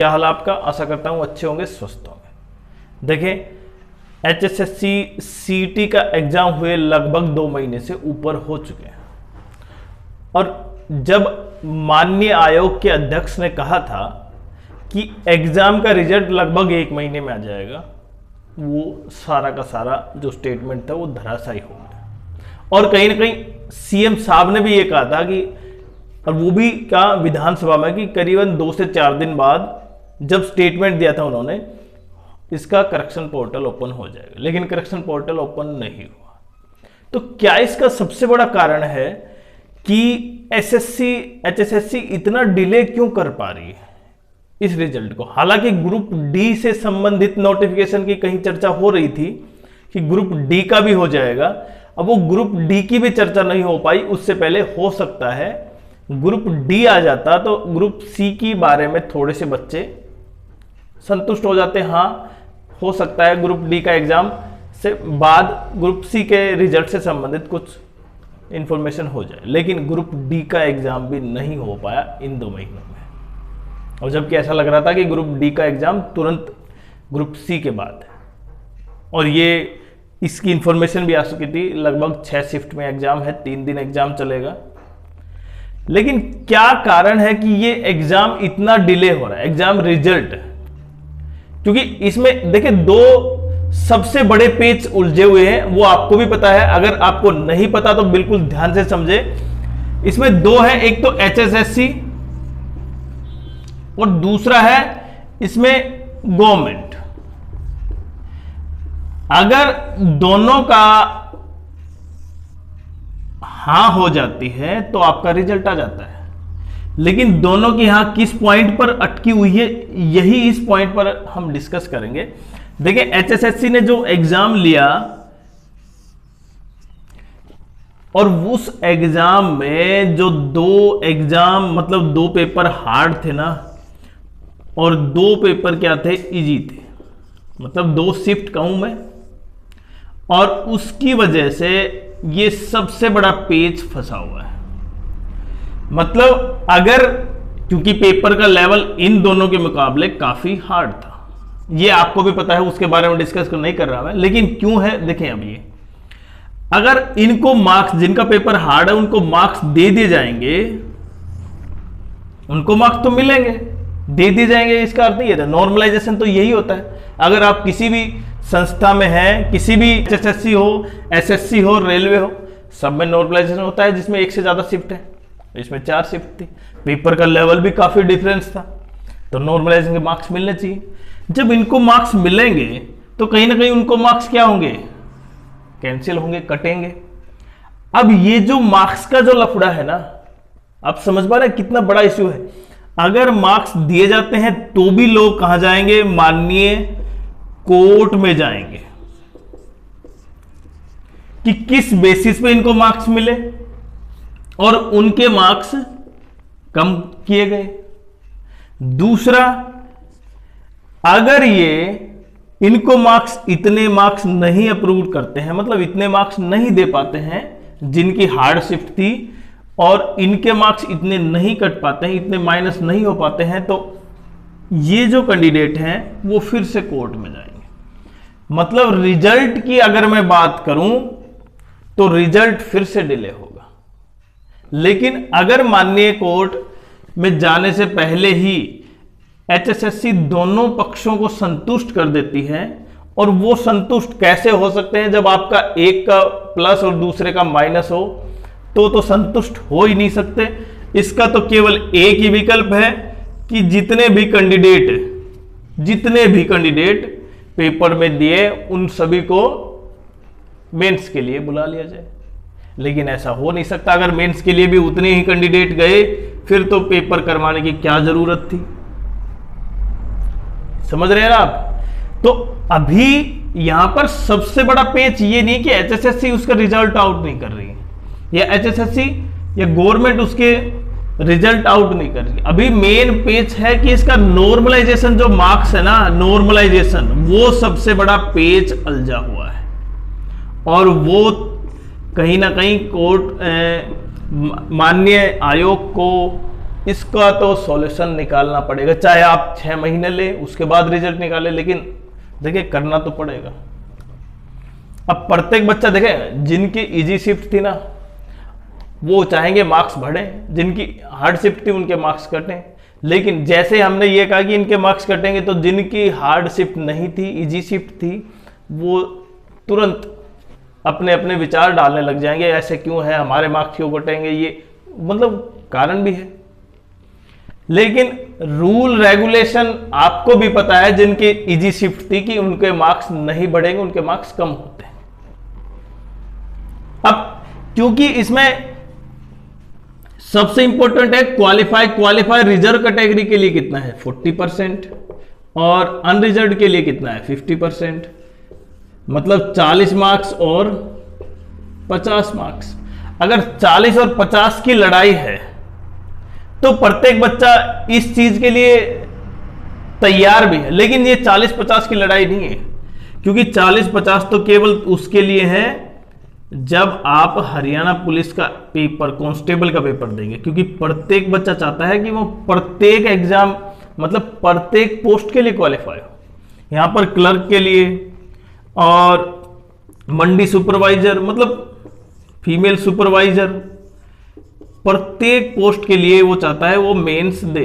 क्या हाल आपका, आशा करता हूँ अच्छे होंगे, स्वस्थ होंगे। देखें, HSSC CT का एग्जाम हुए लगभग 2 महीने से ऊपर हो चुके हैं और जब माननीय आयोग के अध्यक्ष ने कहा था कि एग्जाम का रिजल्ट लगभग 1 महीने में आ जाएगा, वो सारा का सारा जो स्टेटमेंट था वो धराशायी हो गया। और कहीं ना कहीं CM साहब ने भी ये कहा था कि, और वो भी कहा विधानसभा में कि करीबन 2 से 4 दिन बाद जब स्टेटमेंट दिया था उन्होंने, इसका करेक्शन पोर्टल ओपन हो जाएगा, लेकिन करेक्शन पोर्टल ओपन नहीं हुआ। तो क्या इसका सबसे बड़ा कारण है कि HSSC इतना डिले क्यों कर पा रही है इस रिजल्ट को? हालांकि ग्रुप डी से संबंधित नोटिफिकेशन की कहीं चर्चा हो रही थी कि ग्रुप डी का भी हो जाएगा। अब वो ग्रुप डी की भी चर्चा नहीं हो पाई, उससे पहले हो सकता है ग्रुप डी आ जाता तो ग्रुप सी की बारे में थोड़े से बच्चे संतुष्ट हो जाते। हाँ, हो सकता है ग्रुप डी का एग्जाम से बाद ग्रुप सी के रिजल्ट से संबंधित कुछ इंफॉर्मेशन हो जाए, लेकिन ग्रुप डी का एग्जाम भी नहीं हो पाया इन 2 महीनों में। और जबकि ऐसा लग रहा था कि ग्रुप डी का एग्जाम तुरंत ग्रुप सी के बाद है, और ये इसकी इंफॉर्मेशन भी आ चुकी थी। लगभग 6 शिफ्ट में एग्जाम है, 3 दिन एग्जाम चलेगा। लेकिन क्या कारण है कि ये एग्जाम इतना डिले हो रहा है, एग्जाम रिजल्ट? क्योंकि इसमें देखिए 2 सबसे बड़े पेच उलझे हुए हैं, वो आपको भी पता है। अगर आपको नहीं पता तो बिल्कुल ध्यान से समझे। इसमें 2 है, एक तो HSSC और दूसरा है इसमें गवर्नमेंट। अगर दोनों का हां हो जाती है तो आपका रिजल्ट आ जाता है, लेकिन दोनों की हां किस पॉइंट पर अटकी हुई है, यही इस पॉइंट पर हम डिस्कस करेंगे। देखिए, HSSC ने जो एग्जाम लिया और उस एग्जाम में जो 2 एग्जाम मतलब 2 पेपर हार्ड थे ना, और 2 पेपर क्या थे, इजी थे, मतलब 2 शिफ्ट कहूं मैं, और उसकी वजह से ये सबसे बड़ा पेच फंसा हुआ है। मतलब अगर, क्योंकि पेपर का लेवल इन दोनों के मुकाबले काफी हार्ड था, ये आपको भी पता है, उसके बारे में डिस्कस नहीं कर रहा मैं, लेकिन क्यों है देखें। अब ये अगर इनको मार्क्स, जिनका पेपर हार्ड है उनको मार्क्स दे दिए जाएंगे, उनको मार्क्स तो मिलेंगे, दे दिए जाएंगे, इसका अर्थ नहीं है। नॉर्मलाइजेशन तो यही होता है। अगर आप किसी भी संस्था में हैं, किसी भी HSSC हो, SSC हो, रेलवे हो, सब में नॉर्मलाइजेशन होता है, जिसमें 1 से ज्यादा शिफ्ट है। इसमें 4 शिफ्ट थी, पेपर का लेवल भी काफी डिफरेंस था, तो नॉर्मलाइजेशन के मार्क्स मिलने चाहिए। जब इनको मार्क्स मिलेंगे तो कहीं ना कहीं उनको मार्क्स क्या होंगे, कैंसिल होंगे, कटेंगे। अब ये जो मार्क्स का जो लफड़ा है ना, आप समझ पा रहे हैं कितना बड़ा इश्यू है। अगर मार्क्स दिए जाते हैं तो भी लोग कहां जाएंगे, माननीय कोर्ट में जाएंगे कि किस बेसिस पे इनको मार्क्स मिले, और उनके मार्क्स कम किए गए। दूसरा, अगर ये इनको मार्क्स, इतने मार्क्स नहीं अप्रूव करते हैं, मतलब इतने मार्क्स नहीं दे पाते हैं जिनकी हार्ड शिफ्ट थी, और इनके मार्क्स इतने नहीं कट पाते हैं, इतने माइनस नहीं हो पाते हैं, तो ये जो कैंडिडेट हैं वो फिर से कोर्ट में जाएंगे। मतलब रिजल्ट की अगर मैं बात करूं तो रिजल्ट फिर से डिले होगा। लेकिन अगर माननीय कोर्ट में जाने से पहले ही HSSC दोनों पक्षों को संतुष्ट कर देती है, और वो संतुष्ट कैसे हो सकते हैं जब आपका एक का प्लस और दूसरे का माइनस हो, तो संतुष्ट हो ही नहीं सकते। इसका तो केवल एक ही विकल्प है कि जितने भी कैंडिडेट पेपर में दिए उन सभी को मेंस के लिए बुला लिया जाए। लेकिन ऐसा हो नहीं सकता। अगर मेंस के लिए भी उतने ही कैंडिडेट गए, फिर तो पेपर करवाने की क्या जरूरत थी। समझ रहे हैं ना आप? तो अभी यहां पर सबसे बड़ा पेच ये नहीं कि HSSC उसका रिजल्ट आउट नहीं कर रही है, या HSSC या गवर्नमेंट उसके रिजल्ट आउट नहीं कर रही। अभी मेन पेच है कि इसका नॉर्मलाइजेशन जो मार्क्स है ना, नॉर्मलाइजेशन, वो सबसे बड़ा पेच उलझा हुआ है, और वो कहीं ना कहीं कोर्ट माननीय आयोग को इसका तो सॉल्यूशन निकालना पड़ेगा, चाहे आप 6 महीने ले उसके बाद रिजल्ट निकाले, लेकिन देखिए करना तो पड़ेगा। अब प्रत्येक बच्चा देखें, जिनकी इजी शिफ्ट थी ना वो चाहेंगे मार्क्स बढ़े, जिनकी हार्ड शिफ्ट थी उनके मार्क्स कटें। लेकिन जैसे हमने ये कहा कि इनके मार्क्स कटेंगे, तो जिनकी हार्ड शिफ्ट नहीं थी, इजी शिफ्ट थी, वो तुरंत अपने अपने विचार डालने लग जाएंगे, ऐसे क्यों है, हमारे मार्क्स क्यों कटेंगे, ये मतलब कारण भी है। लेकिन रूल रेगुलेशन आपको भी पता है, जिनकी इजी शिफ्ट थी कि उनके मार्क्स नहीं बढ़ेंगे, उनके मार्क्स कम होते हैं। अब क्योंकि इसमें सबसे इंपॉर्टेंट है क्वालिफाई रिजर्व कैटेगरी के लिए कितना है 40% और अनरिजर्व के लिए कितना है 50%, मतलब 40 मार्क्स और 50 मार्क्स। अगर 40 और 50 की लड़ाई है तो प्रत्येक बच्चा इस चीज के लिए तैयार भी है, लेकिन ये 40-50 की लड़ाई नहीं है, क्योंकि 40-50 तो केवल उसके लिए है जब आप हरियाणा पुलिस का पेपर, कांस्टेबल का पेपर देंगे, क्योंकि प्रत्येक बच्चा चाहता है कि वो प्रत्येक एग्जाम मतलब प्रत्येक पोस्ट के लिए क्वालिफाई हो। यहां पर क्लर्क के लिए और मंडी सुपरवाइजर मतलब फीमेल सुपरवाइजर, प्रत्येक पोस्ट के लिए वो चाहता है वो मेंस दे।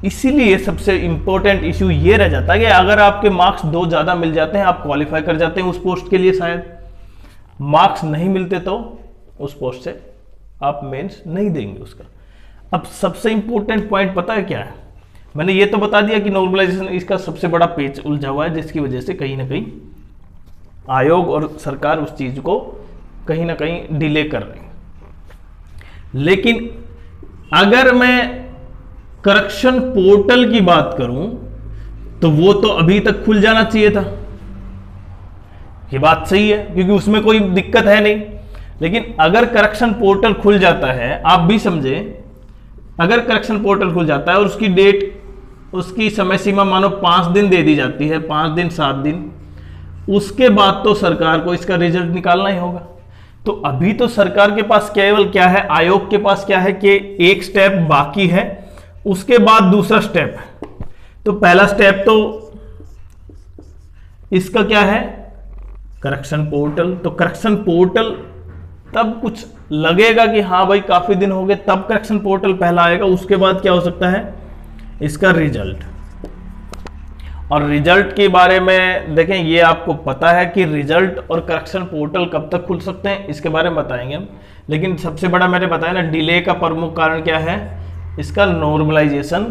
इसीलिए सबसे इंपॉर्टेंट इश्यू ये रह जाता है कि अगर आपके मार्क्स 2 ज्यादा मिल जाते हैं, आप क्वालिफाई कर जाते हैं उस पोस्ट के लिए, शायद मार्क्स नहीं मिलते तो उस पोस्ट से आप मेंस नहीं देंगे उसका। अब सबसे इंपॉर्टेंट पॉइंट पता है क्या है, मैंने ये तो बता दिया कि नॉर्मलाइजेशन इसका सबसे बड़ा पेच उलझा हुआ है, जिसकी वजह से कहीं ना कहीं आयोग और सरकार उस चीज को कहीं ना कहीं डिले कर रहे हैं। लेकिन अगर मैं करेक्शन पोर्टल की बात करूं तो वो तो अभी तक खुल जाना चाहिए था, ये बात सही है, क्योंकि उसमें कोई दिक्कत है नहीं। लेकिन अगर करेक्शन पोर्टल खुल जाता है, आप भी समझे, अगर करेक्शन पोर्टल खुल जाता है और उसकी डेट, उसकी समय सीमा मानो 5 दिन दे दी जाती है, 5 दिन 7 दिन, उसके बाद तो सरकार को इसका रिजल्ट निकालना ही होगा। तो अभी तो सरकार के पास केवल क्या है, आयोग के पास क्या है कि एक स्टेप बाकी है, उसके बाद दूसरा स्टेप है। तो पहला स्टेप तो इसका क्या है, करेक्शन पोर्टल। तो करेक्शन पोर्टल तब कुछ लगेगा कि हाँ भाई काफी दिन हो गए, तब करेक्शन पोर्टल पहला आएगा। उसके बाद क्या हो सकता है, इसका रिजल्ट। और रिजल्ट के बारे में देखें, ये आपको पता है कि रिजल्ट और करेक्शन पोर्टल कब तक खुल सकते हैं, इसके बारे में बताएंगे हम। लेकिन सबसे बड़ा मैंने बताया ना, डिले का प्रमुख कारण क्या है, इसका नॉर्मलाइजेशन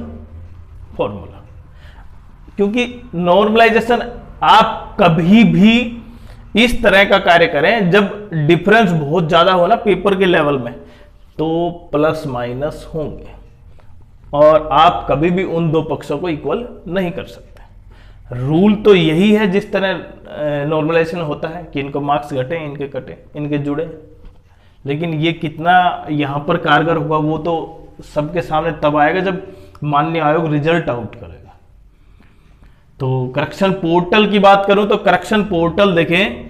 फॉर्मूला। क्योंकि नॉर्मलाइजेशन आप कभी भी इस तरह का कार्य करें जब डिफरेंस बहुत ज्यादा हो ना पेपर के लेवल में, तो प्लस माइनस होंगे और आप कभी भी उन दो पक्षों को इक्वल नहीं कर सकते। रूल तो यही है, जिस तरह नॉर्मलाइजेशन होता है कि इनको मार्क्स घटे, इनके कटे, इनके जुड़े। लेकिन ये कितना यहां पर कारगर होगा वो तो सबके सामने तब आएगा जब माननीय आयोग रिजल्ट आउट करेगा। तो करेक्शन पोर्टल की बात करूं तो करेक्शन पोर्टल देखें,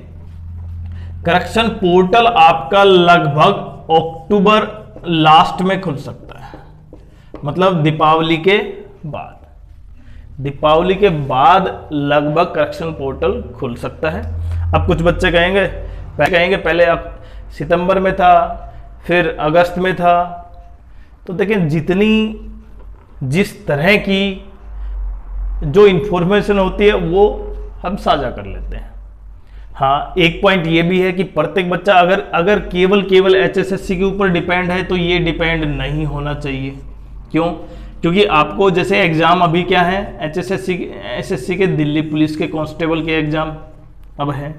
करेक्शन पोर्टल आपका लगभग अक्टूबर लास्ट में खुल सकता है, मतलब दीपावली के बाद। दीपावली के बाद लगभग करेक्शन पोर्टल खुल सकता है। अब कुछ बच्चे कहेंगे पहले अब सितंबर में था, फिर अगस्त में था। तो देखें, जिस तरह की जो इंफॉर्मेशन होती है वो हम साझा कर लेते हैं। हाँ, एक पॉइंट ये भी है कि प्रत्येक बच्चा अगर केवल एचएसएससी के ऊपर डिपेंड है तो ये डिपेंड नहीं होना चाहिए। क्यों? क्योंकि आपको जैसे एग्जाम अभी क्या है, एसएससी के दिल्ली पुलिस के कांस्टेबल के एग्जाम अब हैं।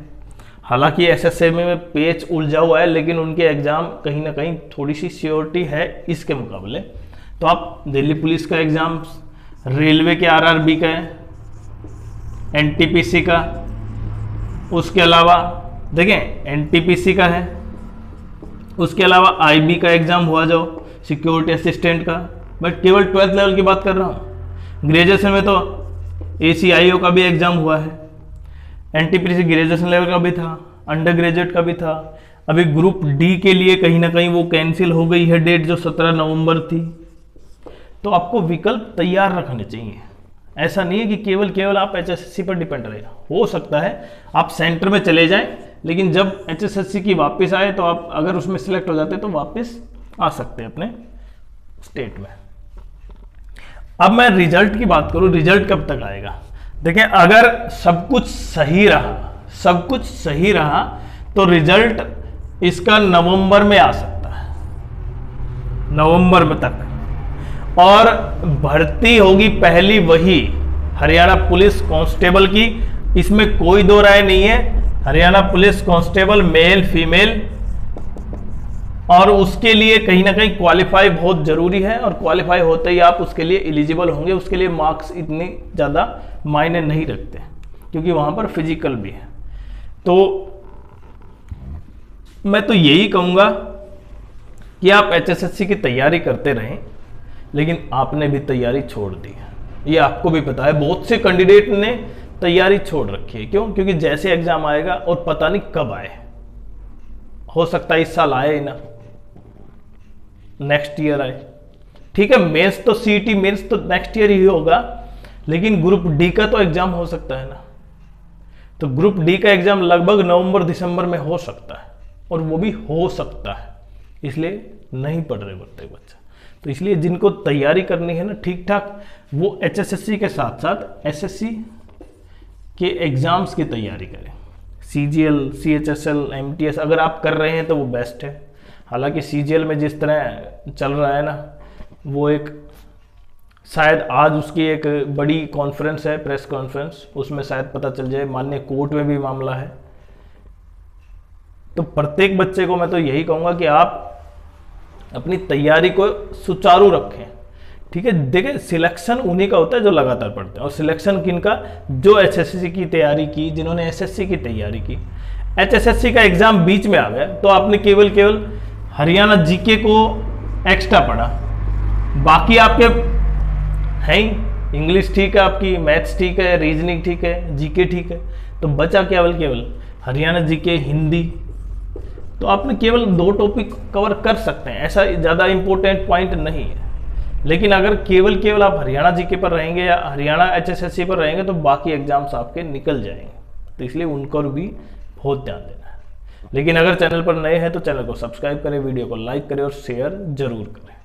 हालांकि एसएससी में पेच उलझा हुआ है, लेकिन उनके एग्जाम कहीं ना कहीं थोड़ी सी श्योरिटी है इसके मुकाबले। तो आप दिल्ली पुलिस का एग्जाम, रेलवे के आरआरबी का, एनटीपीसी का, उसके अलावा देखें एनटीपीसी का है, उसके अलावा आईबी का एग्जाम हुआ जो सिक्योरिटी असिस्टेंट का। मैं केवल 12th लेवल की बात कर रहा हूँ। ग्रेजुएशन में तो ACIO का भी एग्जाम हुआ है, एनटीपीसी ग्रेजुएशन लेवल का भी था, अंडर ग्रेजुएट का भी था, अभी ग्रुप डी के लिए कहीं ना कहीं वो कैंसिल हो गई है डेट, जो 17 नवंबर थी। तो आपको विकल्प तैयार रखने चाहिए। ऐसा नहीं है कि केवल आप एचएसएससी पर डिपेंड रहे। हो सकता है आप सेंटर में चले जाएं, लेकिन जब एचएसएससी की वापस आए तो आप अगर उसमें सिलेक्ट हो जाते तो वापस आ सकते हैं अपने स्टेट में। अब मैं रिजल्ट की बात करूं, रिजल्ट कब तक आएगा? देखें, अगर सब कुछ सही रहा तो रिजल्ट इसका नवंबर में आ सकता है, नवंबर में तक। और भर्ती होगी पहली वही हरियाणा पुलिस कांस्टेबल की, इसमें कोई दो राय नहीं है। Haryana police constable male female, और उसके लिए कहीं ना कहीं क्वालिफाई बहुत जरूरी है, और क्वालिफाई होते ही आप उसके लिए एलिजिबल होंगे। उसके लिए मार्क्स इतने ज़्यादा मायने नहीं रखते, क्योंकि वहाँ पर फिजिकल भी है। तो मैं तो यही कहूँगा कि आप एचएसएससी की तैयारी करते रहें, लेकिन आपने भी तैयारी छोड़ दी है, ये आपको भी पता है। बहुत से कैंडिडेट ने तैयारी छोड़ रखी है। क्यों? क्योंकि जैसे एग्जाम आएगा और पता नहीं कब आए, हो सकता है इस साल आए ही ना, नेक्स्ट ईयर आए। ठीक है, मेंस तो सीईटी मेंस तो नेक्स्ट ईयर ही होगा, लेकिन ग्रुप डी का तो एग्जाम हो सकता है ना। तो ग्रुप डी का एग्जाम लगभग नवंबर दिसंबर में हो सकता है, और वो भी हो सकता है, इसलिए नहीं पढ़ रहे प्रत्येक बच्चा। तो इसलिए जिनको तैयारी करनी है ना ठीक ठाक, वो एचएसएससी के साथ साथ एसएससी के एग्जाम्स की तैयारी करें। सीजीएल, सीएचएसएल, एमटीएस अगर आप कर रहे हैं तो वो बेस्ट है। हालांकि सीजीएल में जिस तरह चल रहा है ना, वो एक शायद आज उसकी एक बड़ी कॉन्फ्रेंस है, प्रेस कॉन्फ्रेंस, उसमें शायद पता चल जाए। माननीय कोर्ट में भी मामला है। तो प्रत्येक बच्चे को मैं तो यही कहूँगा कि आप अपनी तैयारी को सुचारू रखें। ठीक है, देखिए सिलेक्शन उन्हीं का होता है जो लगातार पढ़ते हैं, और सिलेक्शन किनका? जो एचएसएससी की तैयारी की, जिन्होंने एसएससी की तैयारी की। एचएसएससी का एग्जाम बीच में आ गया तो आपने केवल हरियाणा जीके को एक्स्ट्रा पढ़ा, बाकी आपके हैं ही, इंग्लिश ठीक है आपकी, मैथ्स ठीक है, रीजनिंग ठीक है, जीके ठीक है, तो बचा केवल हरियाणा जीके, हिंदी। तो आपने केवल 2 टॉपिक कवर कर सकते हैं, ऐसा ज़्यादा इंपॉर्टेंट पॉइंट नहीं है। लेकिन अगर केवल आप हरियाणा जीके पर रहेंगे या हरियाणा एचएसएससी पर रहेंगे तो बाकी एग्जाम्स आपके निकल जाएंगे। तो इसलिए उनको भी बहुत ध्यान देना है। लेकिन अगर चैनल पर नए हैं तो चैनल को सब्सक्राइब करें, वीडियो को लाइक करें और शेयर जरूर करें।